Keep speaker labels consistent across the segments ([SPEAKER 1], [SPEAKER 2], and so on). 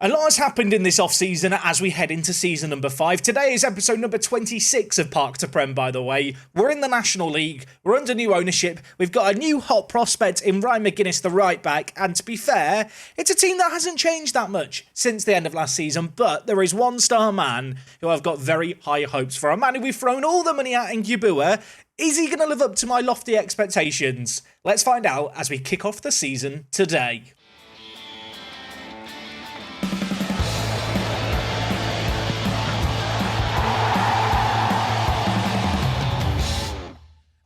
[SPEAKER 1] A lot has happened in this off-season as we head into season number 5. Today is episode number 26 of Park to Prem, by the way. We're in the National League, we're under new ownership, we've got a new hot prospect in Ryan McGuinness, the right back, and to be fair, it's a team that hasn't changed that much since the end of last season, but there is one star man who I've got very high hopes for. A man who we've thrown all the money at in Yabua. Is he going to live up to my lofty expectations? Let's find out as we kick off the season today.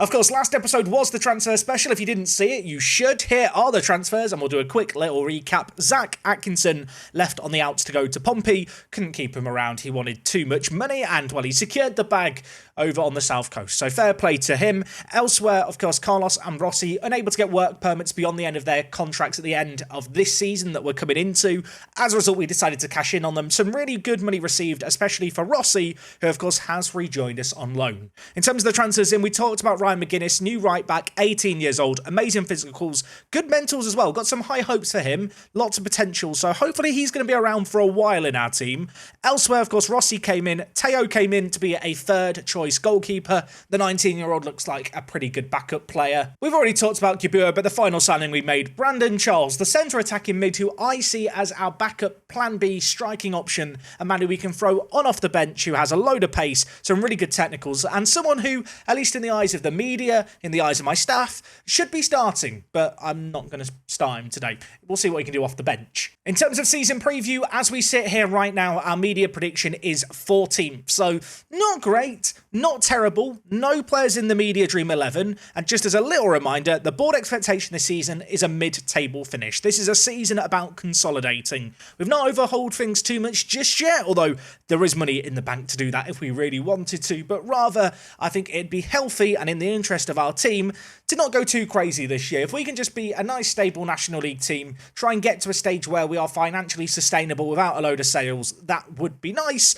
[SPEAKER 1] Of course, last episode was the transfer special. If you didn't see it, you should. Here are the transfers, and we'll do a quick little recap. Zach Atkinson left on the outs to go to Pompey. Couldn't keep him around. He wanted too much money, and, well, he secured the bag over on the south coast. So fair play to him. Elsewhere, of course, Carlos and Rossi unable to get work permits beyond the end of their contracts at the end of this season that we're coming into. As a result, we decided to cash in on them. Some really good money received, especially for Rossi, who, of course, has rejoined us on loan. In terms of the transfers in, we talked about Ryan McGuinness, new right back, 18 years old, amazing physicals, good mentals as well. Got some high hopes for him, lots of potential. So hopefully he's going to be around for a while in our team. Elsewhere, of course, Rossi came in. Teo came in to be a third choice goalkeeper. The 19-year-old looks like a pretty good backup player. We've already talked about Yabua, but the final signing we made, Brandon Charles, the centre attacking mid, who I see as our backup plan B striking option, a man who we can throw on off the bench, who has a load of pace, some really good technicals, and someone who, at least in the eyes of the media, in the eyes of my staff, should be starting, but I'm not going to start him today. We'll see what he can do off the bench. In terms of season preview, as we sit here right now, our media prediction is 14th. So not great, not terrible, no players in the media dream 11. And just as a little reminder, the board expectation this season is a mid-table finish. This is a season about consolidating. We've not overhauled things too much just yet, although there is money in the bank to do that if we really wanted to. But rather, I think it'd be healthy and in the interest of our team to not go too crazy this year. If we can just be a nice, stable National League team, try and get to a stage where we are financially sustainable without a load of sales, that would be nice.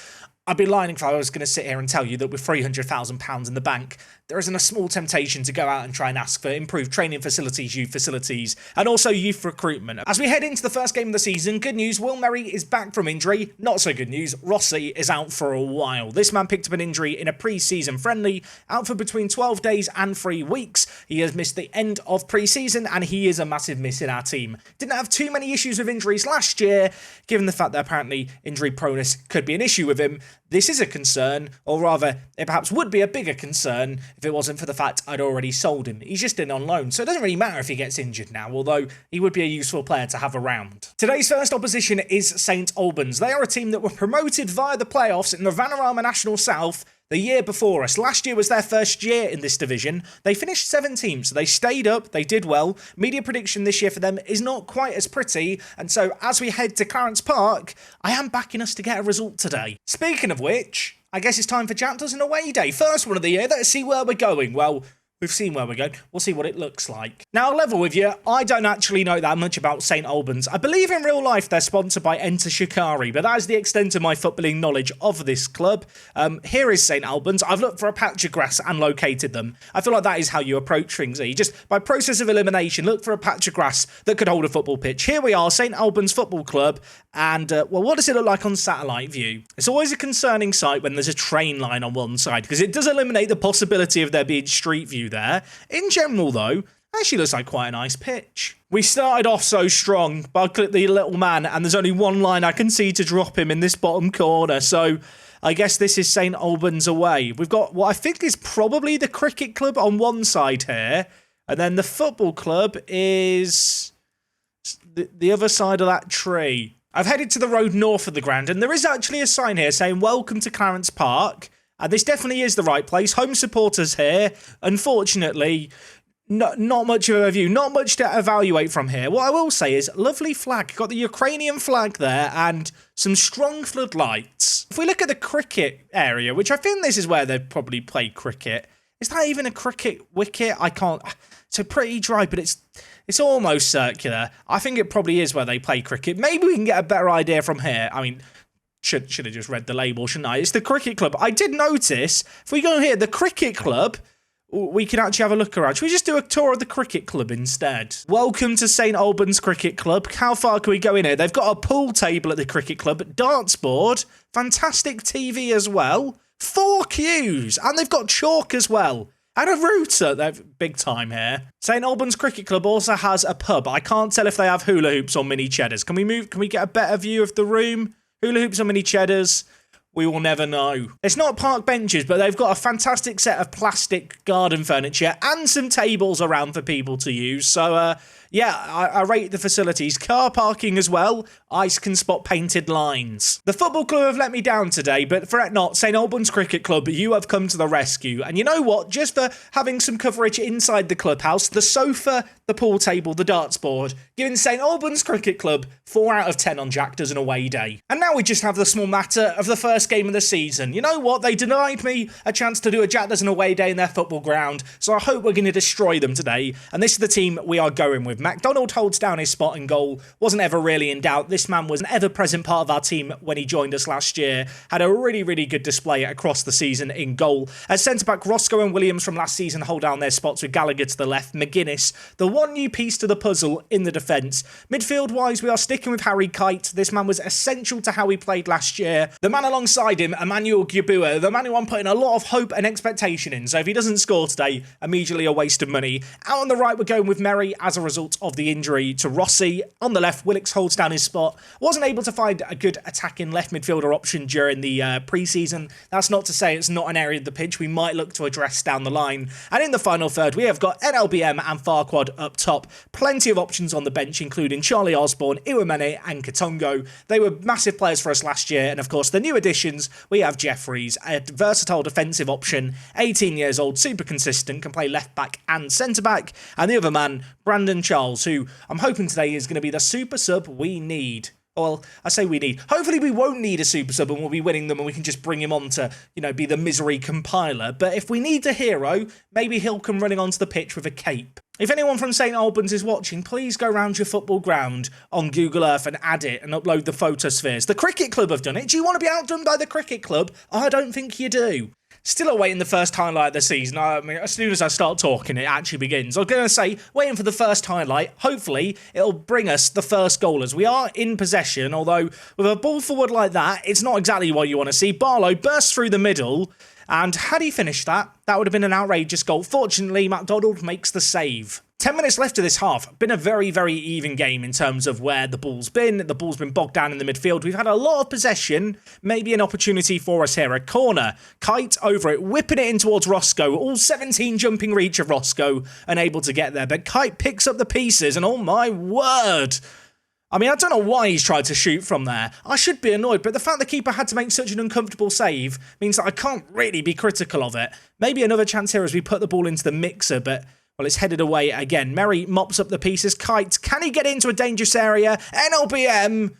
[SPEAKER 1] I'd be lying if I was going to sit here and tell you that with £300,000 in the bank, there isn't a small temptation to go out and try and ask for improved training facilities, youth facilities, and also youth recruitment. As we head into the first game of the season, good news, Will Merry is back from injury. Not so good news, Rossi is out for a while. This man picked up an injury in a pre-season friendly, out for between 12 days and 3 weeks. He has missed the end of pre-season, and he is a massive miss in our team. Didn't have too many issues with injuries last year, given the fact that apparently injury proneness could be an issue with him. This is a concern, or rather, it perhaps would be a bigger concern if it wasn't for the fact I'd already sold him. He's just in on loan, so it doesn't really matter if he gets injured now, although he would be a useful player to have around. Today's first opposition is St Albans. They are a team that were promoted via the playoffs in the Vanarama National South the year before us. Last year was their first year in this division. They finished 17th, so they stayed up, they did well. Media prediction this year for them is not quite as pretty, and so as we head to Clarence Park, I am backing us to get a result today. Speaking of which, I guess it's time for Chapters and Away Day. First one of the year, let's see where we're going. Well, we've seen where we're going. We'll see what it looks like. Now, I'll level with you, I don't actually know that much about St Albans. I believe in real life they're sponsored by Enter Shikari, but that is the extent of my footballing knowledge of this club. Here is St Albans. I've looked for a patch of grass and located them. I feel like that is how you approach things. You just, by process of elimination, look for a patch of grass that could hold a football pitch. Here we are, St Albans Football Club, and, well, what does it look like on satellite view? It's always a concerning sight when there's a train line on one side, because it does eliminate the possibility of there being street view there. In general, though, actually looks like quite a nice pitch. We started off so strong, but I clicked the little man, and there's only one line I can see to drop him in this bottom corner, so I guess this is St Albans away. We've got what I think is probably the cricket club on one side here, and then the football club is the other side of that tree. I've headed to the road north of the ground, and there is actually a sign here saying, "Welcome to Clarence Park." And this definitely is the right place. Home supporters here. Unfortunately, not much of a view. Not much to evaluate from here. What I will say is, lovely flag. Got the Ukrainian flag there and some strong floodlights. If we look at the cricket area, which I think this is where they probably play cricket. Is that even a cricket wicket? I can't... It's pretty dry, but it's almost circular. I think it probably is where they play cricket. Maybe we can get a better idea from here. I mean... Should have just read the label, shouldn't I? It's the cricket club. I did notice, if we go here, the cricket club, we can actually have a look around. Should we just do a tour of the cricket club instead? Welcome to St Albans Cricket Club. How far can we go in here? They've got a pool table at the cricket club, darts board, fantastic TV as well, 4 queues, and they've got chalk as well. And a router, they're big time here. St Albans Cricket Club also has a pub. I can't tell if they have hula hoops or mini cheddars. Can we get a better view of the room? Hula hoops or mini cheddars? We will never know. It's not park benches, but they've got a fantastic set of plastic garden furniture and some tables around for people to use. So, yeah, I rate the facilities. Car parking as well. Ice can spot painted lines. The football club have let me down today, but fret not, St Albans Cricket Club, you have come to the rescue. And you know what? Just for having some coverage inside the clubhouse, the sofa, the pool table, the darts board, giving St Albans Cricket Club 4 out of 10 on Jack Does an Away Day. And now we just have the small matter of the first game of the season. You know what? They denied me a chance to do a Jack Does an Away Day in their football ground, so I hope we're going to destroy them today. And this is the team we are going with. McDonald holds down his spot in goal, wasn't ever really in doubt. This man was an ever-present part of our team when he joined us last year, had a really, really good display across the season in goal. As centre-back, Roscoe and Williams from last season hold down their spots with Gallagher to the left, McGuinness, the one new piece to the puzzle in the defence. Midfield-wise, we are sticking with Harry Kite. This man was essential to how we played last year. The man alongside him, Emmanuel Gbua, the man who I'm putting a lot of hope and expectation in, so if he doesn't score today, immediately a waste of money. Out on the right, we're going with Merry as a result of the injury to Rossi. On the left, Willicks holds down his spot. Wasn't able to find a good attacking left midfielder option during the pre-season. That's not to say it's not an area of the pitch we might look to address down the line. And in the final third, we have got NLBM and Farquad up top. Plenty of options on the bench, including Charlie Osborne, Iwamene and Katongo. They were massive players for us last year. And of course, the new additions, we have Jeffries, a versatile defensive option, 18 years old, super consistent, can play left back and centre back. And the other man, Brandon Charles, who I'm hoping today is going to be the super sub we need. Well, I say we need. Hopefully we won't need a super sub and we'll be winning them and we can just bring him on to, be the misery compiler. But if we need a hero, maybe he'll come running onto the pitch with a cape. If anyone from St Albans is watching, please go round your football ground on Google Earth and add it and upload the photospheres. The cricket club have done it. Do you want to be outdone by the cricket club? I don't think you do. Still awaiting the first highlight of the season. I mean, as soon as I start talking, it actually begins. I was going to say, waiting for the first highlight. Hopefully, it'll bring us the first goal, as we are in possession. Although, with a ball forward like that, it's not exactly what you want to see. Barlow bursts through the middle, and had he finished that, that would have been an outrageous goal. Fortunately, McDonald makes the save. 10 minutes left of this half. Been a very, very even game in terms of where the ball's been. The ball's been bogged down in the midfield. We've had a lot of possession. Maybe an opportunity for us here. A corner. Kite over it, whipping it in towards Roscoe. All 17 jumping reach of Roscoe, unable to get there. But Kite picks up the pieces, and oh my word. I mean, I don't know why he's tried to shoot from there. I should be annoyed, but the fact the keeper had to make such an uncomfortable save means that I can't really be critical of it. Maybe another chance here as we put the ball into the mixer, but... well, it's headed away again. Merry mops up the pieces. Kite, can he get into a dangerous area? NLBM,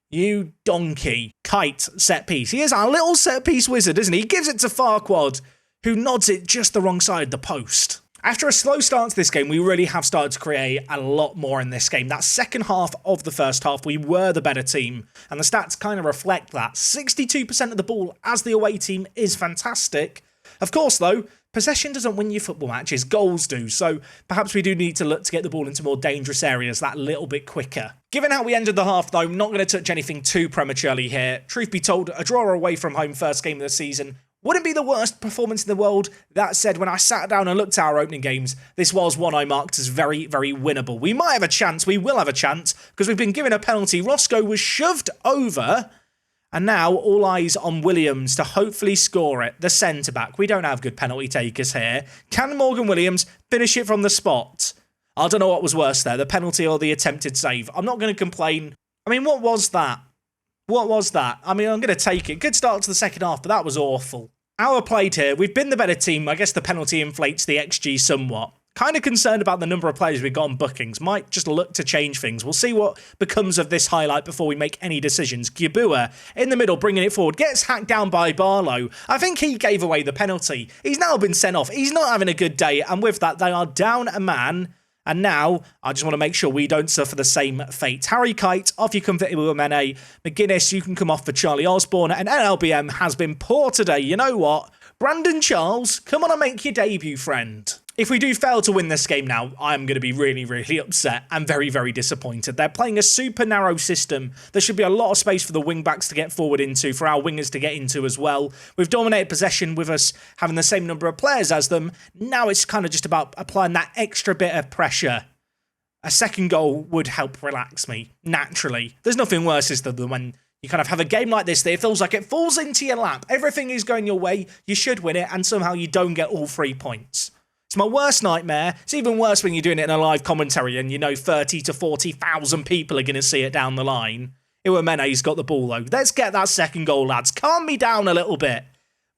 [SPEAKER 1] you donkey. Kite, set piece. He is our little set piece wizard, isn't he? He gives it to Farquad, who nods it just the wrong side of the post. After a slow start to this game, we really have started to create a lot more in this game. That second half of the first half, we were the better team, and the stats kind of reflect that. 62% of the ball as the away team is fantastic. Of course, though, possession doesn't win you football matches, goals do, so perhaps we do need to look to get the ball into more dangerous areas that little bit quicker. Given how we ended the half, though, I'm not going to touch anything too prematurely here. Truth be told, a draw away from home first game of the season wouldn't be the worst performance in the world. That said, when I sat down and looked at our opening games, this was one I marked as very, very winnable. We might have a chance, we will have a chance, because we've been given a penalty. Roscoe was shoved over, and now all eyes on Williams to hopefully score it, the centre-back. We don't have good penalty takers here. Can Morgan Williams finish it from the spot? I don't know what was worse there, the penalty or the attempted save. I'm not going to complain. I mean, what was that? What was that? I mean, I'm going to take it. Good start to the second half, but that was awful. Hour played here. We've been the better team. I guess the penalty inflates the XG somewhat. Kind of concerned about the number of players we've got on bookings. Might just look to change things. We'll see what becomes of this highlight before we make any decisions. Gbua in the middle, bringing it forward. Gets hacked down by Barlow. I think he gave away the penalty. He's now been sent off. He's not having a good day. And with that, they are down a man. And now, I just want to make sure we don't suffer the same fate. Harry Kite, off you come for Iwamene. McGuinness, you can come off for Charlie Osborne. And NLBM has been poor today. You know what? Brandon Charles, come on and make your debut, friend. If we do fail to win this game now, I am going to be really, really upset and very, very disappointed. They're playing a super narrow system. There should be a lot of space for the wing-backs to get forward into, for our wingers to get into as well. We've dominated possession with us having the same number of players as them. Now it's kind of just about applying that extra bit of pressure. A second goal would help relax me, naturally. There's nothing worse than when you kind of have a game like this that it feels like it falls into your lap. Everything is going your way, you should win it, and somehow you don't get all 3 points. It's my worst nightmare. It's even worse when you're doing it in a live commentary and you know 30 to 40,000 people are going to see it down the line. Iwamene's got the ball though. Let's get that second goal, lads. Calm me down a little bit.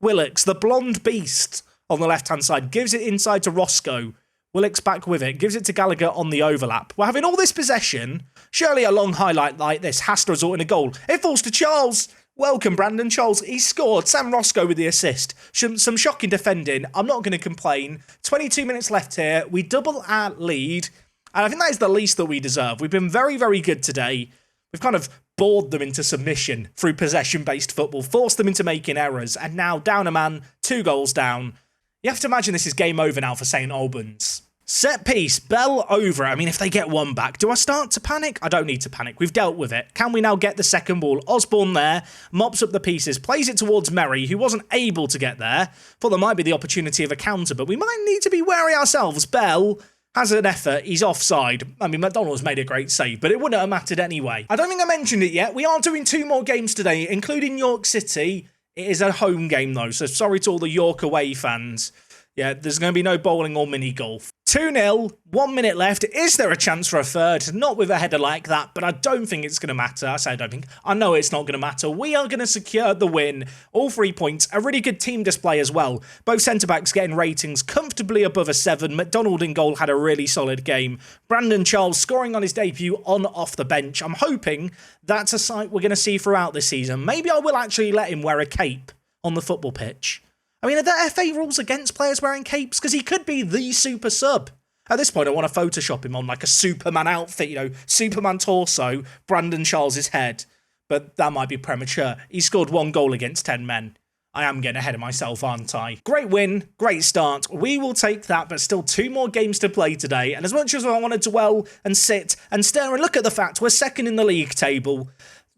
[SPEAKER 1] Willocks, the blonde beast on the left-hand side, gives it inside to Roscoe. Willocks back with it, gives it to Gallagher on the overlap. We're having all this possession. Surely a long highlight like this has to result in a goal. It falls to Charles. Welcome, Brandon Charles. He scored. Sam Roscoe with the assist. Some shocking defending. I'm not going to complain. 22 minutes left here. We double our lead. And I think that is the least that we deserve. We've been very, very good today. We've kind of bored them into submission through possession-based football, forced them into making errors. And now down a man, 2 goals down. You have to imagine this is game over now for St Albans. Set piece, Bell over. I mean, if they get one back, do I start to panic? I don't need to panic. We've dealt with it. Can we now get the second ball? Osborne there, mops up the pieces, plays it towards Merry, who wasn't able to get there. Thought there might be the opportunity of a counter, but we might need to be wary ourselves. Bell has an effort. He's offside. I mean, McDonald's made a great save, but it wouldn't have mattered anyway. I don't think I mentioned it yet. We are doing 2 more games today, including York City. It is a home game, though, so sorry to all the York away fans. Yeah, there's going to be no bowling or mini-golf. 2-0, 1 minute left. Is there a chance for a third? Not with a header like that, but I don't think it's going to matter. I say I don't think. I know it's not going to matter. We are going to secure the win. All 3 points. A really good team display as well. Both centre-backs getting ratings comfortably above a 7. McDonald in goal had a really solid game. Brandon Charles scoring on his debut on off the bench. I'm hoping that's a sight we're going to see throughout this season. Maybe I will actually let him wear a cape on the football pitch. I mean, are there FA rules against players wearing capes? Because he could be the super sub. At this point, I want to Photoshop him on like a Superman outfit, you know, Superman torso, Brandon Charles' head. But that might be premature. He scored 1 goal against 10 men. I am getting ahead of myself, aren't I? Great win, great start. We will take that, but still 2 more games to play today. And as much as I want to dwell and sit and stare and look at the fact we're second in the league table,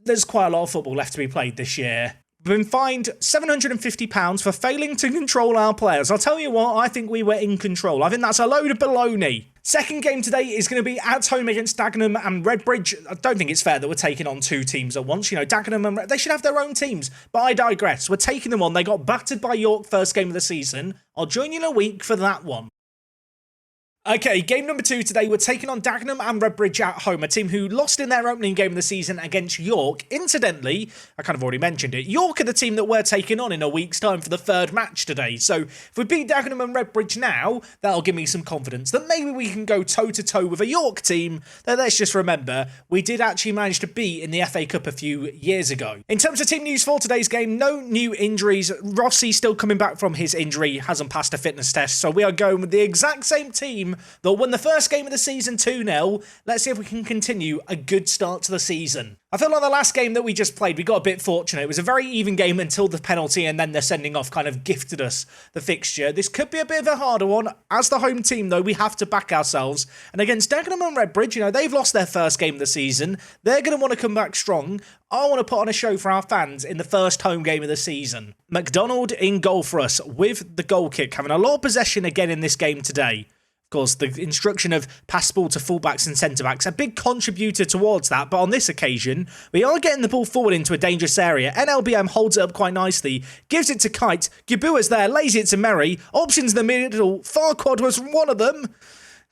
[SPEAKER 1] there's quite a lot of football left to be played this year. We've been fined £750 for failing to control our players. I'll tell you what, I think we were in control. I think that's a load of baloney. Second game today is going to be at home against Dagenham and Redbridge. I don't think it's fair that we're taking on 2 teams at once. You know, Dagenham and they should have their own teams. But I digress. We're taking them on. They got battered by York first game of the season. I'll join you in a week for that one. Okay, game number 2 today, we're taking on Dagenham and Redbridge at home, a team who lost in their opening game of the season against York. Incidentally, I kind of already mentioned it, York are the team that we're taking on in a week's time for the 3rd match today. So if we beat Dagenham and Redbridge now, that'll give me some confidence that maybe we can go toe-to-toe with a York team that, let's just remember, we did actually manage to beat in the FA Cup a few years ago. In terms of team news for today's game, no new injuries. Rossi still coming back from his injury, hasn't passed a fitness test, so we are going with the exact same team that won the first game of the season 2-0. Let's see if we can continue a good start to the season. I feel like the last game that we just played, we got a bit fortunate. It was a very even game until the penalty, and then the sending off kind of gifted us the fixture. This could be a bit of a harder one. As the home team, though, we have to back ourselves. And against Dagenham and Redbridge, you know, they've lost their first game of the season. They're going to want to come back strong. I want to put on a show for our fans in the first home game of the season. McDonald in goal for us with the goal kick, having a lot of possession again in this game today. Of course, the instruction of pass ball to fullbacks and centre-backs, a big contributor towards that, but on this occasion, we are getting the ball forward into a dangerous area. NLBM holds it up quite nicely, gives it to Kite, Gibua's there, lays it to Merry, options in the middle, Farquad was one of them,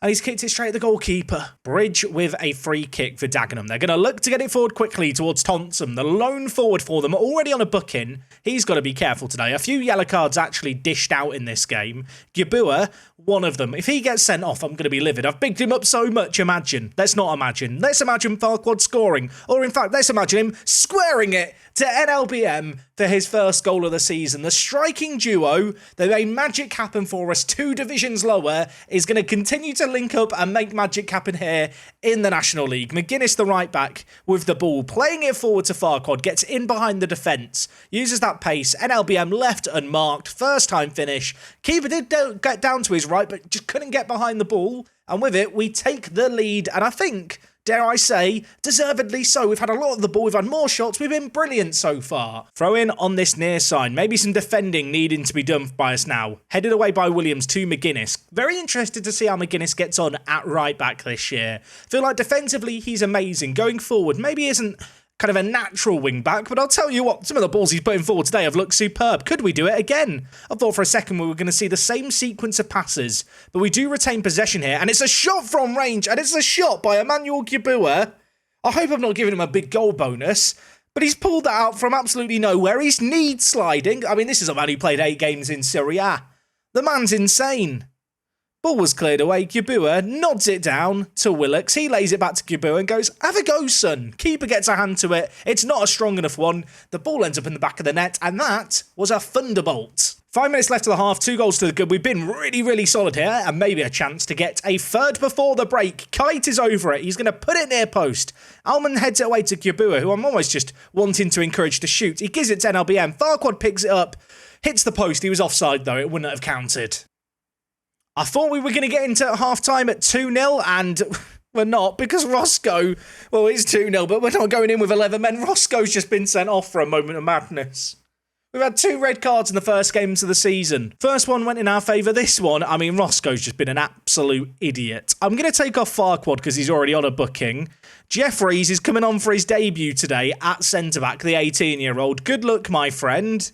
[SPEAKER 1] and he's kicked it straight at the goalkeeper. Bridge with a free kick for Dagenham. They're going to look to get it forward quickly towards Thompson, the lone forward for them, already on a booking. He's got to be careful today. A few yellow cards actually dished out in this game. Gibua, one of them. If he gets sent off, I'm going to be livid. I've bigged him up so much, imagine. Let's not imagine. Let's imagine Farquad scoring. Or in fact, let's imagine him squaring it to NLBM for his first goal of the season. The striking duo that made magic happen for us 2 divisions lower is going to continue to link up and make magic happen here in the National League. McGuinness, the right back, with the ball, playing it forward to Farquad, gets in behind the defence, uses that pace, NLBM left unmarked, first time finish. Keeper did get down to his right, but just couldn't get behind the ball. And with it, we take the lead, and I think, dare I say, deservedly so. We've had a lot of the ball, we've had more shots, we've been brilliant so far. Throw in on this near side, maybe some defending needing to be done by us now. Headed away by Williams to McGuinness. Very interested to see how McGuinness gets on at right back this year. Feel like defensively he's amazing. Going forward, maybe isn't kind of a natural wing back, but I'll tell you what, some of the balls he's putting forward today have looked superb. Could we do it again? I thought for a second we were going to see the same sequence of passes, but we do retain possession here, and it's a shot from range, and it's a shot by Emmanuel Gibua. I hope I'm not giving him a big goal bonus, but he's pulled that out from absolutely nowhere. He's need sliding. I mean, this is a man who played 8 games in Serie A. The man's insane. Ball was cleared away. Gibua nods it down to Willocks. He lays it back to Gibua and goes, have a go, son. Keeper gets a hand to it. It's not a strong enough one. The ball ends up in the back of the net, and that was a thunderbolt. 5 minutes left of the half, 2 goals to the good. We've been really, really solid here, and maybe a chance to get a third before the break. Kite is over it. He's going to put it near post. Alman heads it away to Gibua, who I'm almost just wanting to encourage to shoot. He gives it to NLBM. Farquad picks it up, hits the post. He was offside, though. It wouldn't have counted. I thought we were going to get into half-time at 2-0, and we're not, because Roscoe, well, it's 2-0, but we're not going in with 11 men. Roscoe's just been sent off for a moment of madness. We've had 2 red cards in the first games of the season. First one went in our favour. This one, I mean, Roscoe's just been an absolute idiot. I'm going to take off Farquad because he's already on a booking. Jeffries is coming on for his debut today at centre-back, the 18-year-old. Good luck, my friend.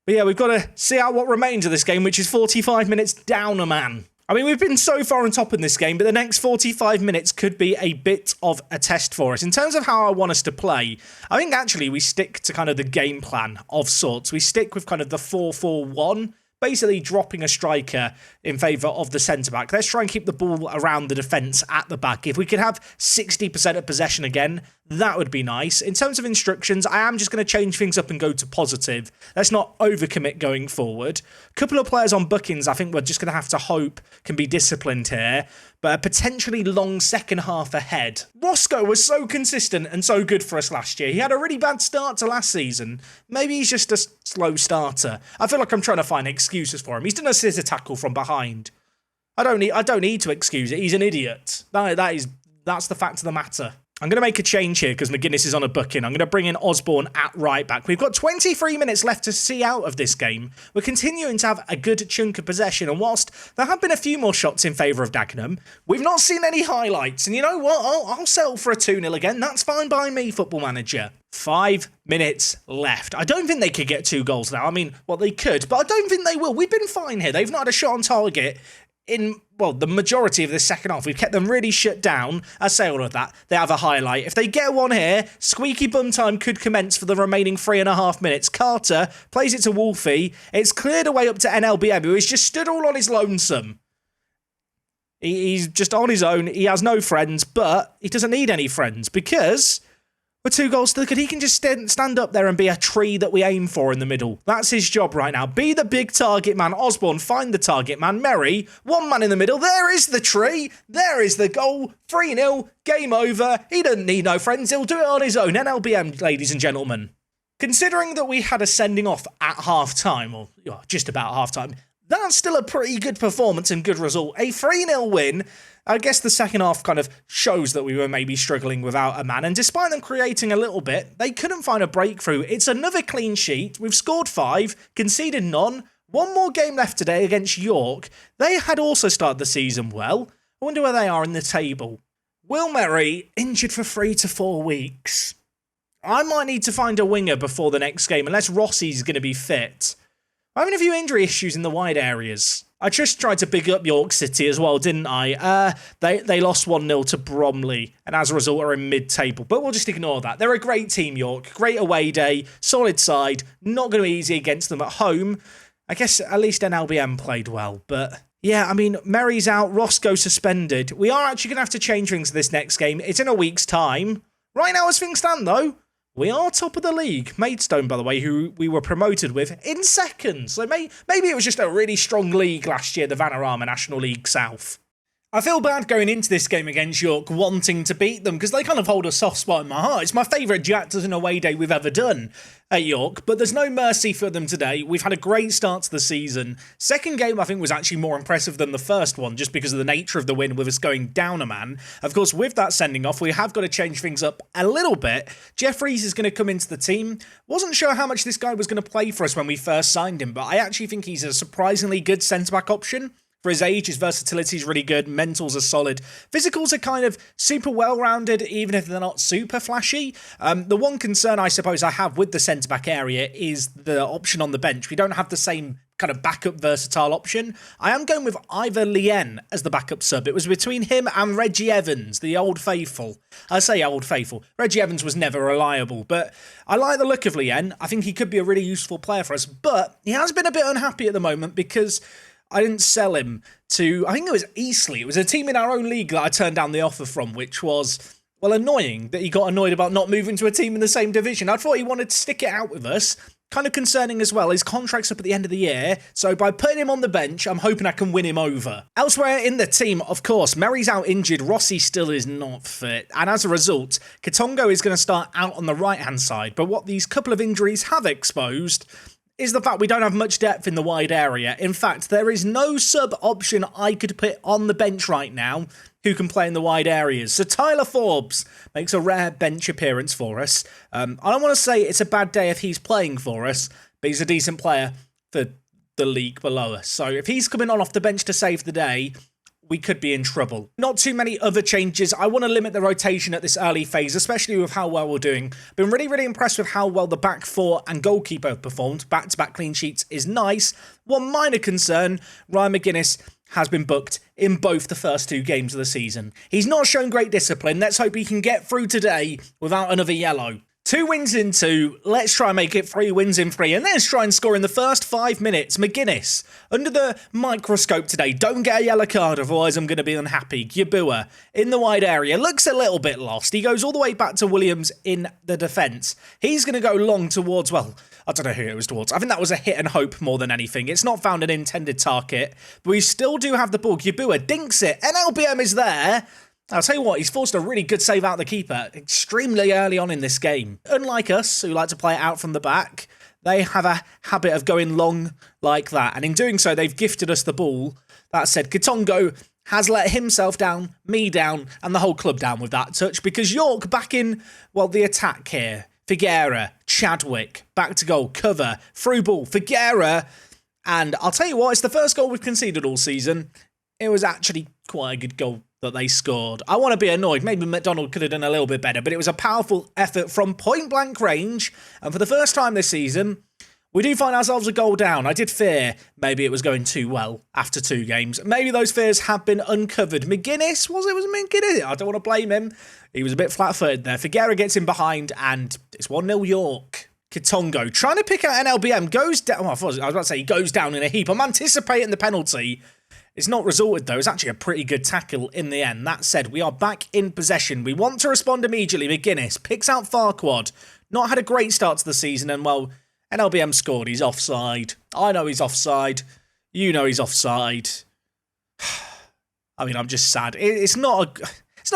[SPEAKER 1] But yeah, we've got to see out what remains of this game, which is 45 minutes down a man. I mean, we've been so far on top in this game, but the next 45 minutes could be a bit of a test for us. In terms of how I want us to play, I think actually we stick to kind of the game plan of sorts. We stick with kind of the 4-4-1, basically dropping a striker in favour of the centre-back. Let's try and keep the ball around the defence at the back. If we could have 60% of possession again, that would be nice. In terms of instructions, I am just going to change things up and go to positive. Let's not overcommit going forward. A couple of players on bookings I think we're just going to have to hope can be disciplined here, but a potentially long second half ahead. Roscoe was so consistent and so good for us last year. He had a really bad start to last season. Maybe he's just a slow starter. I feel like I'm trying to find excuses for him. He's done a scissor tackle from behind. I don't need to excuse it. He's an idiot. That's the fact of the matter. I'm going to make a change here because McGuinness is on a booking. I'm going to bring in Osborne at right back. We've got 23 minutes left to see out of this game. We're continuing to have a good chunk of possession, and whilst there have been a few more shots in favour of Dagenham, we've not seen any highlights. And you know what? I'll settle for a 2-0 again. That's fine by me, Football Manager. 5 minutes left. I don't think they could get 2 goals now. I mean, well, they could, but I don't think they will. We've been fine here. They've not had a shot on target in, well, the majority of this second half. We've kept them really shut down. I say all of that. They have a highlight. If they get one here, squeaky bum time could commence for the remaining 3.5 minutes. Carter plays it to Wolfie. It's cleared away up to NLBM, who has just stood all on his lonesome. He's just on his own. He has no friends, but he doesn't need any friends because we're 2 goals to the good. He can just stand up there and be a tree that we aim for in the middle. That's his job right now. Be the big target man. Osborne, find the target man. Merry, 1 man in the middle. There is the tree. There is the goal. 3-0. Game over. He doesn't need no friends. He'll do it on his own. NLBM, ladies and gentlemen. Considering that we had a sending off at half-time, or just about half-time, that's still a pretty good performance and good result. A 3-0 win. I guess the second half kind of shows that we were maybe struggling without a man, and despite them creating a little bit, they couldn't find a breakthrough. It's another clean sheet. We've scored 5, conceded none. 1 more game left today against York. They had also started the season well. I wonder where they are in the table. Will Merry injured for 3 to 4 weeks. I might need to find a winger before the next game, unless Rossi's going to be fit. I'm having a few injury issues in the wide areas. I just tried to big up York City as well, didn't I? They lost 1-0 to Bromley, and as a result are in mid-table. But we'll just ignore that. They're a great team, York. Great away day, solid side. Not going to be easy against them at home. I guess at least NLBM played well. But yeah, I mean, Merry's out, Roscoe suspended. We are actually going to have to change things this next game. It's in a week's time. Right now as things stand, though, we are top of the league. Maidstone, by the way, who we were promoted with, in second. So maybe it was just a really strong league last year, the Vanarama National League South. I feel bad going into this game against York wanting to beat them because they kind of hold a soft spot in my heart. It's my favourite Jack as an away day we've ever done at York, but there's no mercy for them today. We've had a great start to the season. Second game, I think, was actually more impressive than the first one just because of the nature of the win with us going down a man. Of course, with that sending off, we have got to change things up a little bit. Jeffries is going to come into the team. Wasn't sure how much this guy was going to play for us when we first signed him, but I actually think he's a surprisingly good centre-back option. For his age, his versatility is really good, mentals are solid, physicals are kind of super well-rounded, even if they're not super flashy. The one concern I suppose I have with the centre-back area is the option on the bench. We don't have the same kind of backup versatile option. I am going with Ivor Lien as the backup sub. It was between him and Reggie Evans, the old faithful. I say old faithful. Reggie Evans was never reliable, but I like the look of Lien. I think he could be a really useful player for us, but he has been a bit unhappy at the moment because I didn't sell him to, I think it was Eastleigh. It was a team in our own league that I turned down the offer from, which was, well, annoying that he got annoyed about not moving to a team in the same division. I thought he wanted to stick it out with us. Kind of concerning as well. His contract's up at the end of the year, so by putting him on the bench, I'm hoping I can win him over. Elsewhere in the team, of course, Merry's out injured, Rossi still is not fit, and as a result, Katongo is going to start out on the right-hand side, but what these couple of injuries have exposed is the fact we don't have much depth in the wide area. In fact, there is no sub option I could put on the bench right now who can play in the wide areas. So Tyler Forbes makes a rare bench appearance for us. I don't want to say it's a bad day if he's playing for us, but he's a decent player for the league below us. So if he's coming on off the bench to save the day, we could be in trouble. Not too many other changes. I want to limit the rotation at this early phase, especially with how well we're doing. Been really, really impressed with how well the back four and goalkeeper have performed. Back-to-back clean sheets is nice. One minor concern, Ryan McGuinness has been booked in both the first two games of the season. He's not shown great discipline. Let's hope he can get through today without another yellow. 2 wins in 2, let's try and make it 3 wins in 3, and let's try and score in the first 5 minutes. McGuinness, under the microscope today, don't get a yellow card, otherwise I'm going to be unhappy. Yabua, in the wide area, looks a little bit lost. He goes all the way back to Williams in the defence. He's going to go long towards, well, I don't know who it was towards. I think that was a hit and hope more than anything. It's not found an intended target, but we still do have the ball. Yabua dinks it, NLBM is there. I'll tell you what, he's forced a really good save out the keeper extremely early on in this game. Unlike us, who like to play it out from the back, they have a habit of going long like that. And in doing so, they've gifted us the ball. That said, Katongo has let himself down, me down, and the whole club down with that touch. Because York back in, well, the attack here. Figuera, Chadwick, back to goal, cover, through ball, Figuera. And I'll tell you what, it's the first goal we've conceded all season. It was actually quite a good goal that they scored. I want to be annoyed. Maybe McDonald could have done a little bit better, but it was a powerful effort from point-blank range. And for the first time this season, we do find ourselves a goal down. I did fear maybe it was going too well after 2 games. Maybe those fears have been uncovered. McGuinness, was it McGuinness? I don't want to blame him. He was a bit flat-footed there. Figuera gets in behind, and it's 1-0 York. Katongo, trying to pick out NLBM, goes down. Well, I was about to say he goes down in a heap. I'm anticipating the penalty. It's not resorted, though. It's actually a pretty good tackle in the end. That said, we are back in possession. We want to respond immediately. McGuinness picks out Farquad. Not had a great start to the season, and, well, NLBM scored. He's offside. I know he's offside. You know he's offside. I mean, I'm just sad. It's not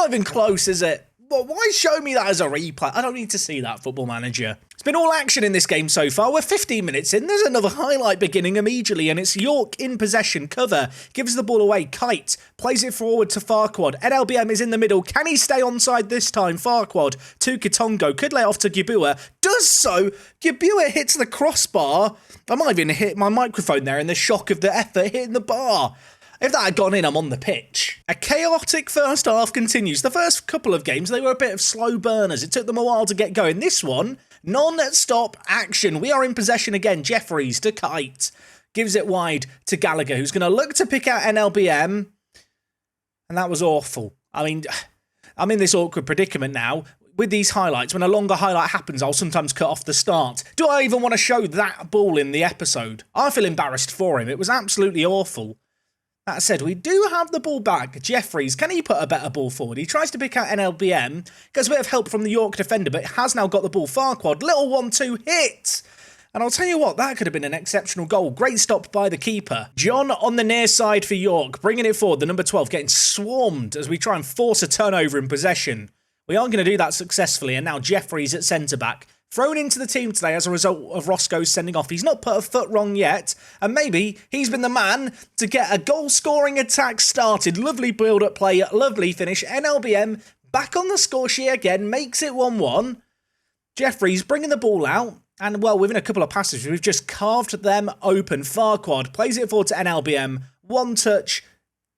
[SPEAKER 1] even close, is it? Well, why show me that as a replay? I don't need to see that, Football Manager. It's been all action in this game so far. We're 15 minutes in. There's another highlight beginning immediately, and it's York in possession. Cover gives the ball away. Kite plays it forward to Farquad. NLBM is in the middle. Can he stay onside this time? Farquad to Katongo. Could lay off to Gibua. Does so. Gibua hits the crossbar. I might even hit my microphone there in the shock of the effort hitting the bar. If that had gone in, I'm on the pitch. A chaotic first half continues. The first couple of games, they were a bit of slow burners. It took them a while to get going. This one, non-stop action. We are in possession again. Jeffries to Kite. Gives it wide to Gallagher, who's going to look to pick out NLBM. And that was awful. I mean, I'm in this awkward predicament now. With these highlights, when a longer highlight happens, I'll sometimes cut off the start. Do I even want to show that ball in the episode? I feel embarrassed for him. It was absolutely awful. That said, we do have the ball back. Jeffries, can he put a better ball forward? He tries to pick out NLBM. Gets a bit of help from the York defender, but has now got the ball. Farquad, little 1-2 hit. And I'll tell you what, that could have been an exceptional goal. Great stop by the keeper. John on the near side for York, bringing it forward. The number 12 getting swarmed as we try and force a turnover in possession. We aren't going to do that successfully, and now Jeffries at centre-back. Thrown into the team today as a result of Roscoe's sending off. He's not put a foot wrong yet, and maybe he's been the man to get a goal-scoring attack started. Lovely build-up play, lovely finish. NLBM back on the score sheet again, makes it 1-1. Jeffries bringing the ball out, and well, within a couple of passes, we've just carved them open. Farquad plays it forward to NLBM. 1 touch,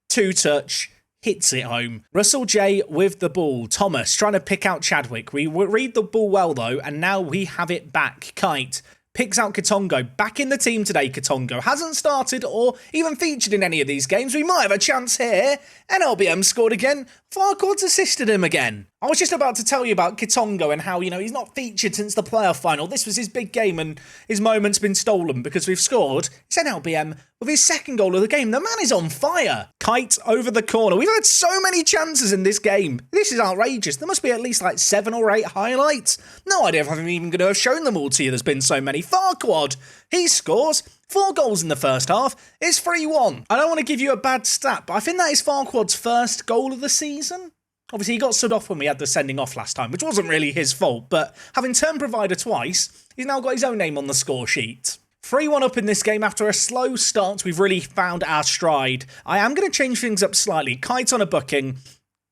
[SPEAKER 1] 2 touch. Hits it home. Russell J with the ball. Thomas trying to pick out Chadwick. We read the ball well though, and now we have it back. Kite picks out Katongo. Back in the team today, Katongo. Hasn't started or even featured in any of these games. We might have a chance here. NLBM scored again. Farquad's assisted him again. I was just about to tell you about Katongo and how, he's not featured since the playoff final. This was his big game and his moment's been stolen because we've scored. It's NLBM with his second goal of the game. The man is on fire. Kite over the corner. We've had so many chances in this game. This is outrageous. There must be at least like 7 or 8 highlights. No idea if I'm even going to have shown them all to you. There's been so many. Farquad, he scores. 4 goals in the first half. It's 3-1. I don't want to give you a bad stat, but I think that is Farquad's first goal of the season. Obviously, he got stood off when we had the sending off last time, which wasn't really his fault, but having turned provider twice, he's now got his own name on the score sheet. 3-1 up in this game after a slow start. We've really found our stride. I am going to change things up slightly. Kite on a booking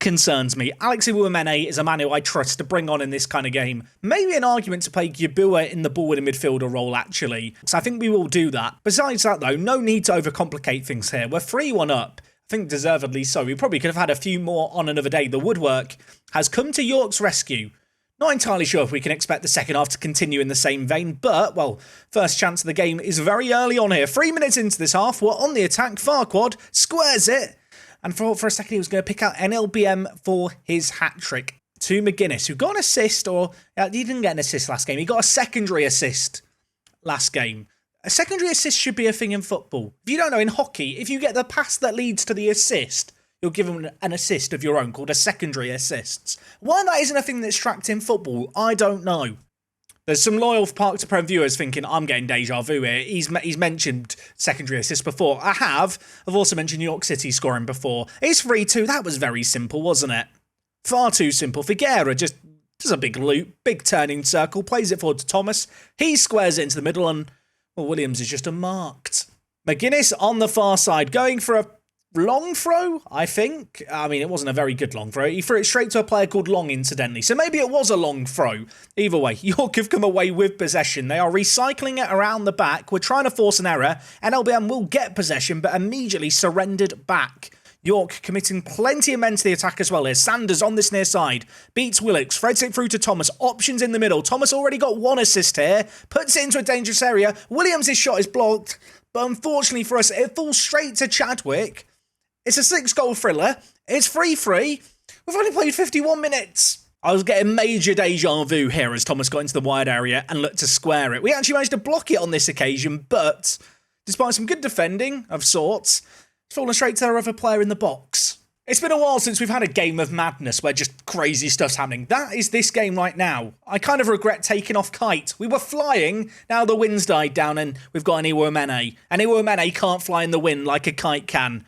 [SPEAKER 1] concerns me. Alex Iwuemene is a man who I trust to bring on in this kind of game. Maybe an argument to play Yabua in the ball-winning midfielder role, actually. So I think we will do that. Besides that, though, no need to overcomplicate things here. We're 3-1 up. I think deservedly so. We probably could have had a few more on another day. The woodwork has come to York's rescue. Not entirely sure if we can expect the second half to continue in the same vein, but, well, first chance of the game is very early on here. 3 minutes into this half, we're on the attack. Farquad squares it. And for a second, he was going to pick out NLBM for his hat-trick. To McGuinness, who got an assist, or he didn't get an assist last game. He got a secondary assist last game. A secondary assist should be a thing in football. If you don't know, in hockey, if you get the pass that leads to the assist, you'll give them an assist of your own called a secondary assists. Why that isn't a thing that's tracked in football, I don't know. There's some loyal Park to Prem viewers thinking, I'm getting deja vu here. He's mentioned secondary assists before. I have. I've also mentioned York City scoring before. It's 3-2. That was very simple, wasn't it? Far too simple. Figuera just does a big loop, big turning circle, plays it forward to Thomas. He squares it into the middle and, well, Williams is just unmarked. McGuinness on the far side, going for a long throw, I think. I mean, it wasn't a very good long throw. He threw it straight to a player called Long, incidentally. So maybe it was a long throw. Either way, York have come away with possession. They are recycling it around the back. We're trying to force an error. NLBM will get possession, but immediately surrendered back. York committing plenty of men to the attack as well here. Sanders on this near side. Beats Willocks. Threads it through to Thomas. Options in the middle. Thomas already got 1 assist here. Puts it into a dangerous area. Williams' shot is blocked. But unfortunately for us, it falls straight to Chadwick. It's a 6-goal thriller. It's 3-3. We've only played 51 minutes. I was getting major deja vu here as Thomas got into the wide area and looked to square it. We actually managed to block it on this occasion, but despite some good defending of sorts, it's fallen straight to our other player in the box. It's been a while since we've had a game of madness where just crazy stuff's happening. That is this game right now. I kind of regret taking off Kite. We were flying, now the wind's died down and we've got an Iwuemene. And Iwuemene can't fly in the wind like a kite can.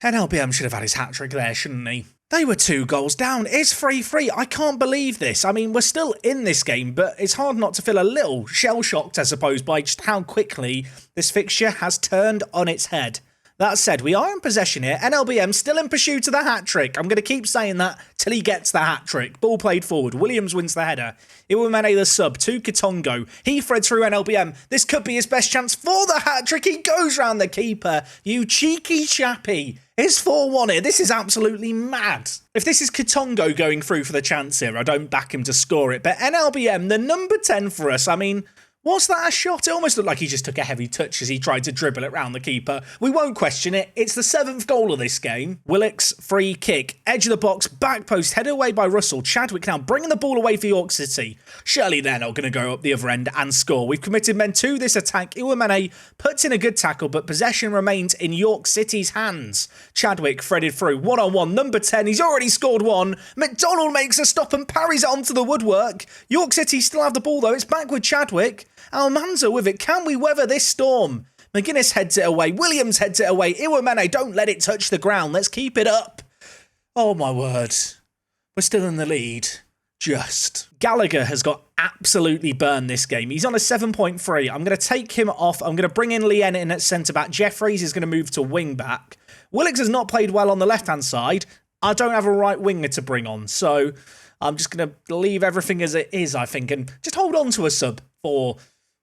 [SPEAKER 1] NLBM should have had his hat-trick there, shouldn't he? They were 2 goals down. It's 3-3. I can't believe this. I mean, we're still in this game, but it's hard not to feel a little shell-shocked, I suppose, by just how quickly this fixture has turned on its head. That said, we are in possession here. NLBM still in pursuit of the hat-trick. I'm going to keep saying that till he gets the hat-trick. Ball played forward. Williams wins the header. Iwuemene the sub to Katongo. He threads through NLBM. This could be his best chance for the hat-trick. He goes round the keeper. You cheeky chappy. It's 4-1 here. This is absolutely mad. If this is Katongo going through for the chance here, I don't back him to score it. But NLBM, the number 10 for us, I mean, was that a shot? It almost looked like he just took a heavy touch as he tried to dribble it round the keeper. We won't question it. It's the 7th goal of this game. Willocks, free kick. Edge of the box, back post, headed away by Russell. Chadwick now bringing the ball away for York City. Surely they're not going to go up the other end and score. We've committed men to this attack. Iwuemene puts in a good tackle, but possession remains in York City's hands. Chadwick threaded through. 1-on-1, number 10. He's already scored 1. McDonald makes a stop and parries it onto the woodwork. York City still have the ball, though. It's back with Chadwick. Almanza with it. Can we weather this storm? McGuinness heads it away. Williams heads it away. Iwamene, don't let it touch the ground. Let's keep it up. Oh, my word. We're still in the lead. Just. Gallagher has got absolutely burned this game. He's on a 7.3. I'm going to take him off. I'm going to bring in Lien in at centre-back. Jeffreys is going to move to wing-back. Willicks has not played well on the left-hand side. I don't have a right winger to bring on, so I'm just going to leave everything as it is, I think, and just hold on to a sub for,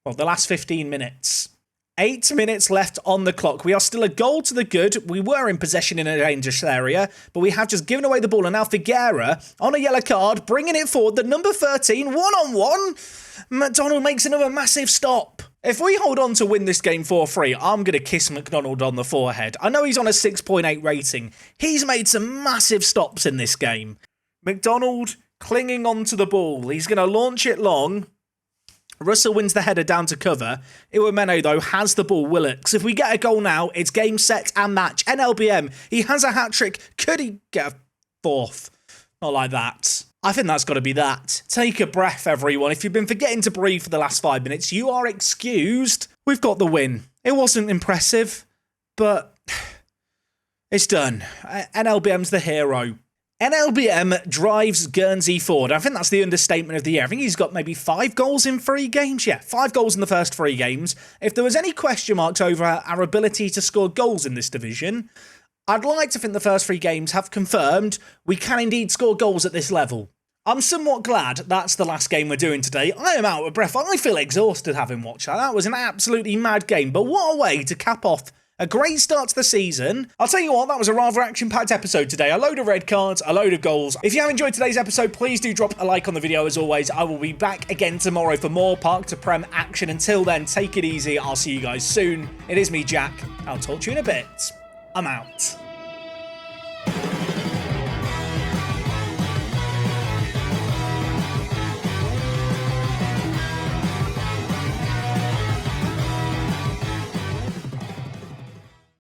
[SPEAKER 1] well, the last 15 minutes. 8 minutes left on the clock. We are still a goal to the good. We were in possession in a dangerous area, but we have just given away the ball. And now Figuera, on a yellow card, bringing it forward. The number 13, one-on-one. McDonald makes another massive stop. If we hold on to win this game 4-3, I'm going to kiss McDonald on the forehead. I know he's on a 6.8 rating. He's made some massive stops in this game. McDonald clinging onto the ball. He's going to launch it long. Russell wins the header down to cover. Iwamene, though, has the ball. Willicks. If we get a goal now, it's game, set, and match. NLBM, he has a hat-trick. Could he get a fourth? Not like that. I think that's got to be that. Take a breath, everyone. If you've been forgetting to breathe for the last 5 minutes, you are excused. We've got the win. It wasn't impressive, but it's done. NLBM's the hero. NLBM drives Guernsey forward. I think that's the understatement of the year. I think he's got maybe 5 goals in 3 games. Yeah, 5 goals in the first 3 games. If there was any question marks over our ability to score goals in this division, I'd like to think the first 3 games have confirmed we can indeed score goals at this level. I'm somewhat glad that's the last game we're doing today. I am out of breath. I feel exhausted having watched that. That was an absolutely mad game. But what a way to cap off a great start to the season. I'll tell you what, that was a rather action-packed episode today. A load of red cards, a load of goals. If you have enjoyed today's episode, please do drop a like on the video as always. I will be back again tomorrow for more Park to Prem action. Until then, take it easy. I'll see you guys soon. It is me, Jack. I'll talk to you in a bit. I'm out.